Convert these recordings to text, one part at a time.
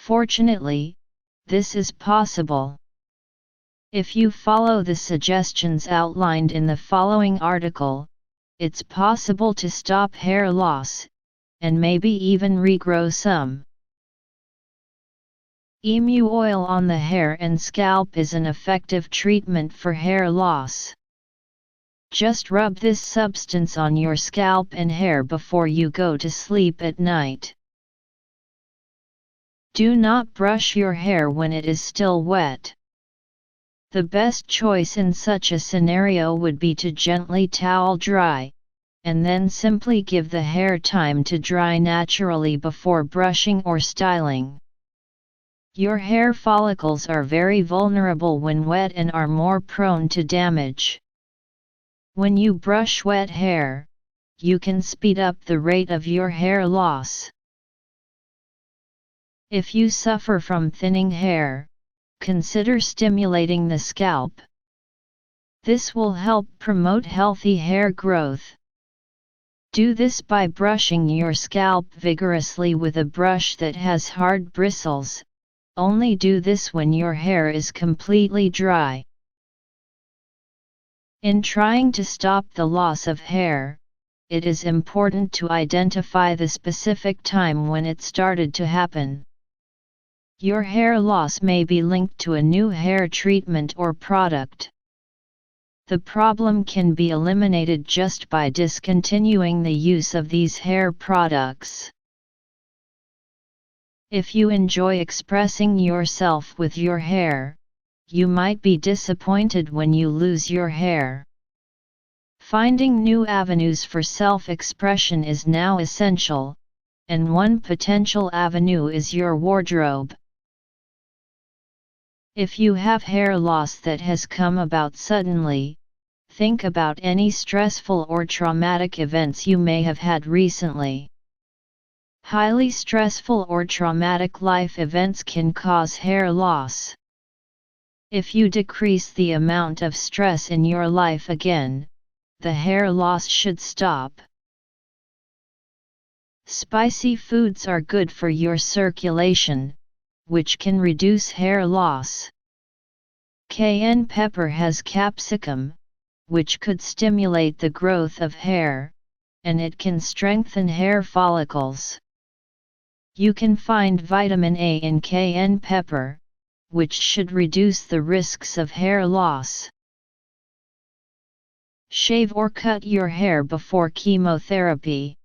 Fortunately, this is possible. If you follow the suggestions outlined in the following article, it's possible to stop hair loss, and maybe even regrow some. Emu oil on the hair and scalp is an effective treatment for hair loss. Just rub this substance on your scalp and hair before you go to sleep at night. Do not brush your hair when it is still wet. The best choice in such a scenario would be to gently towel dry, and then simply give the hair time to dry naturally before brushing or styling. Your hair follicles are very vulnerable when wet and are more prone to damage. When you brush wet hair, you can speed up the rate of your hair loss. If you suffer from thinning hair, consider stimulating the scalp. This will help promote healthy hair growth. Do this by brushing your scalp vigorously with a brush that has hard bristles. Only do this when your hair is completely dry. In trying to stop the loss of hair, it is important to identify the specific time when it started to happen. Your hair loss may be linked to a new hair treatment or product. The problem can be eliminated just by discontinuing the use of these hair products. If you enjoy expressing yourself with your hair, you might be disappointed when you lose your hair. Finding new avenues for self-expression is now essential, and one potential avenue is your wardrobe. If you have hair loss that has come about suddenly, think about any stressful or traumatic events you may have had recently. Highly stressful or traumatic life events can cause hair loss. If you decrease the amount of stress in your life again, the hair loss should stop. Spicy foods are good for your circulation, which can reduce hair loss. Cayenne pepper has capsicum, which could stimulate the growth of hair, and it can strengthen hair follicles. You can find vitamin A in cayenne pepper, which should reduce the risks of hair loss. Shave or cut your hair before chemotherapy.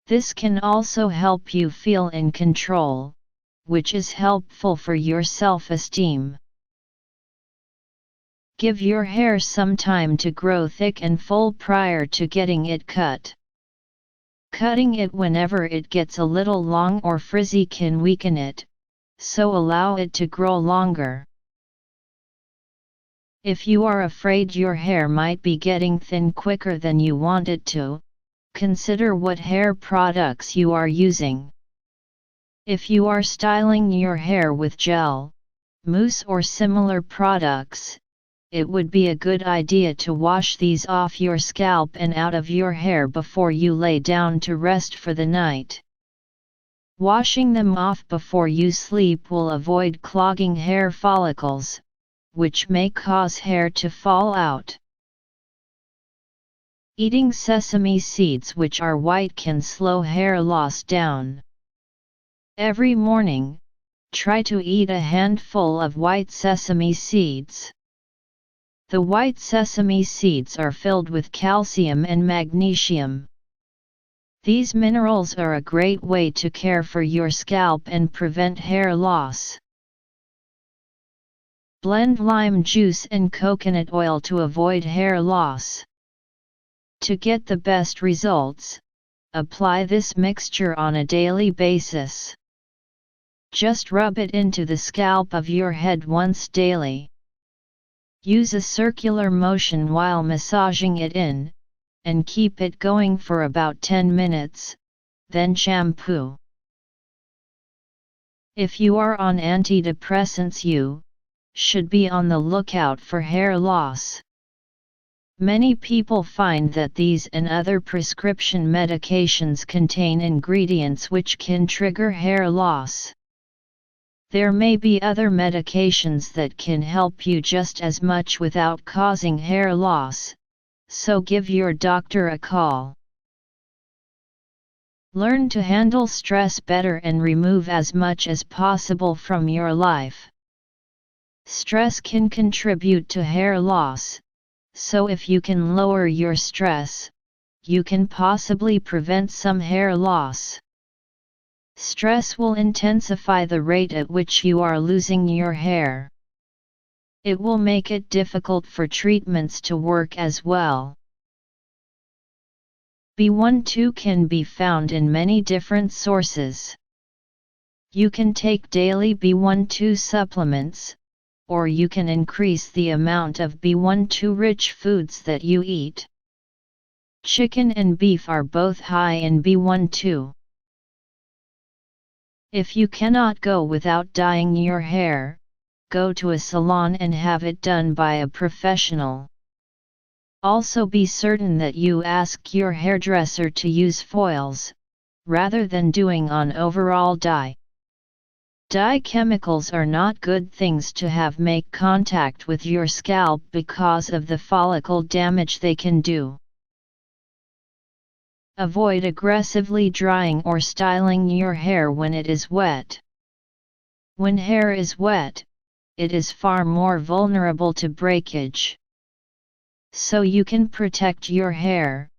This can also help you feel in control, which is helpful for your self-esteem. Give your hair some time to grow thick and full prior to getting it cut. Cutting it whenever it gets a little long or frizzy can weaken it, so allow it to grow longer. If you are afraid your hair might be getting thin quicker than you want it to, consider what hair products you are using. If you are styling your hair with gel, mousse or similar products, it would be a good idea to wash these off your scalp and out of your hair before you lay down to rest for the night. Washing them off before you sleep will avoid clogging hair follicles, which may cause hair to fall out. Eating sesame seeds which are white can slow hair loss down. Every morning, try to eat a handful of white sesame seeds. The white sesame seeds are filled with calcium and magnesium. These minerals are a great way to care for your scalp and prevent hair loss. Blend lime juice and coconut oil to avoid hair loss. To get the best results, apply this mixture on a daily basis. Just rub it into the scalp of your head once daily. Use a circular motion while massaging it in, and keep it going for about 10 minutes, then shampoo. If you are on antidepressants, you should be on the lookout for hair loss. Many people find that these and other prescription medications contain ingredients which can trigger hair loss. There may be other medications that can help you just as much without causing hair loss, so give your doctor a call. Learn to handle stress better and remove as much as possible from your life. Stress can contribute to hair loss, so if you can lower your stress, you can possibly prevent some hair loss. Stress will intensify the rate at which you are losing your hair. It will make it difficult for treatments to work as well. B12 can be found in many different sources. You can take daily B12 supplements, or you can increase the amount of B12-rich foods that you eat. Chicken and beef are both high in B12. If you cannot go without dyeing your hair, go to a salon and have it done by a professional. Also be certain that you ask your hairdresser to use foils, rather than doing on overall dye. Dye chemicals are not good things to have make contact with your scalp because of the follicle damage they can do. Avoid aggressively drying or styling your hair when it is wet. When hair is wet, it is far more vulnerable to breakage. So you can protect your hair,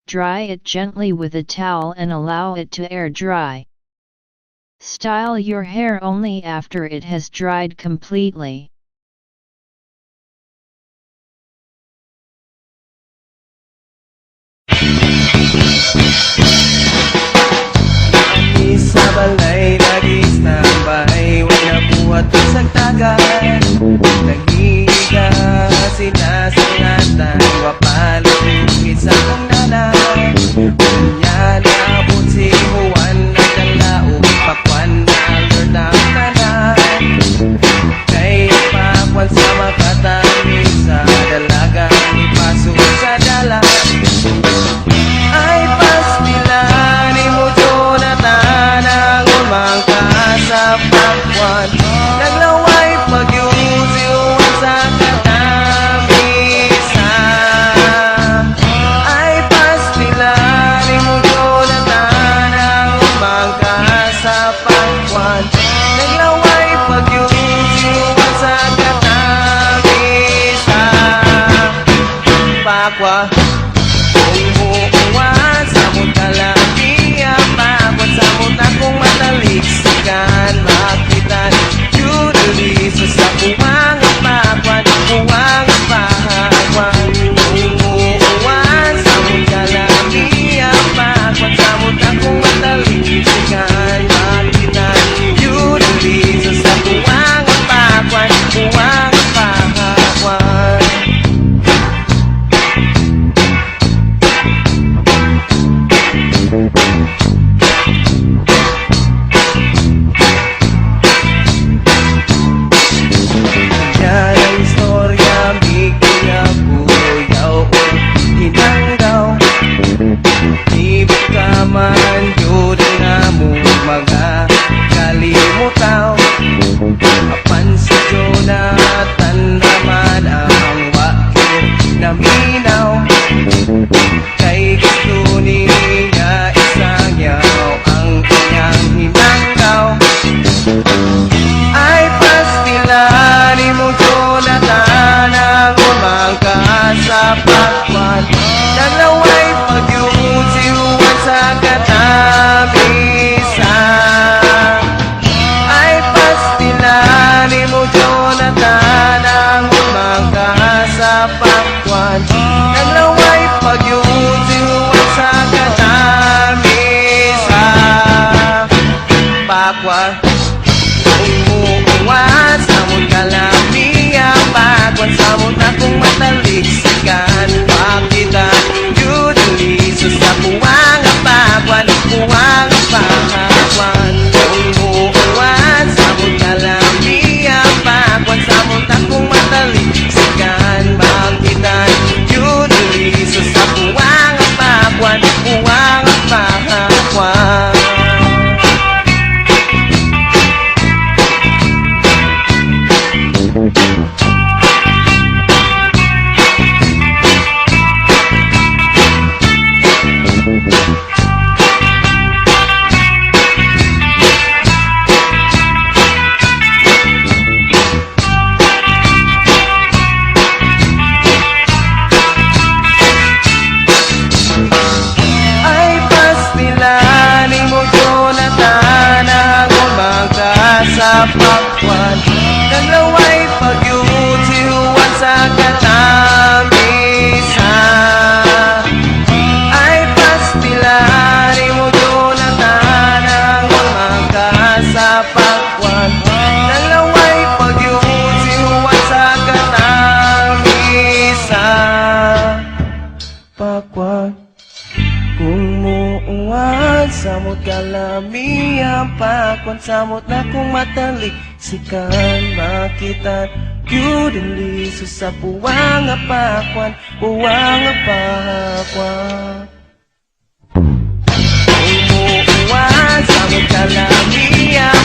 dry it gently with a towel and allow it to air dry. Style your hair only after it has dried completely. Sa balay, lagi standby, wala buhat sa tagan. Nag-iiga, sinasangatan, wapalupit sa kong nanay. Kanya naabot si Juan, nagdalaog, pakwan na alert ang nanay. Kaya pakwan sa makatamis, sa dalagang ipasok sa dalan. Ay pastilan, imo Jonathan, ang umang sa pakwan. Naglaway pagyusiwan sa katamisa. Ay pastilan, imo Jonathan, ang umang sa pakwan. Naglaway pagyusiwan sa katamisa. Pakwan. Umuuwan, samot kalapia, pakwan, samot akong mataliksikan, makitan, yuduliso sa buwang at pakwan, buwang at pakwan. Umuuwan, samot kalapia, pakwan, samot akong mataliksikan, makitan, yuduliso sa buwang at pakwan, buwang at pakwan. Yan ang istorya, bigyan buyaw o hinanggaw. Ibig ka man, yun na mo mga kalimutaw. Apan si Jonathan naman ang wakyo na minaw. Kay gusto niya isang yaw ang kanyang hinanggaw. Ay pastilan, imo Jonathan, ang umangka sa pakwan. Naglaway pagyusiwan sa katamisa. Ay pastilan, imo Jonathan, ang umangka sa pakwan. Naglaway pagyusiwan sa katamisa. Pakwan. Umuuwan, samot kalapia, pakwan, samot akong mataliksikan, pakitan, yuduliso sa buwang at pakwan, buwang at pakwan. Umuuwan, samot kalapia, pakwan, samot akong mataliksikan, pakitan, yuduliso sa buwang at pakwan, buwang at pakwan. pakwan Dalaway pagyutihuan sa katamisa Ay pastilari mo doon ang tanang mga sa pakwan Dalaway pagyutihuan sa katamisa Pakwan Kung muuwan, samot kalamihan Pakwan, samot na kung matalik Sikan makitat Yudin liso sa puwang nga pakwan Puwang nga pakwan Kung muuwan, samot kalamihan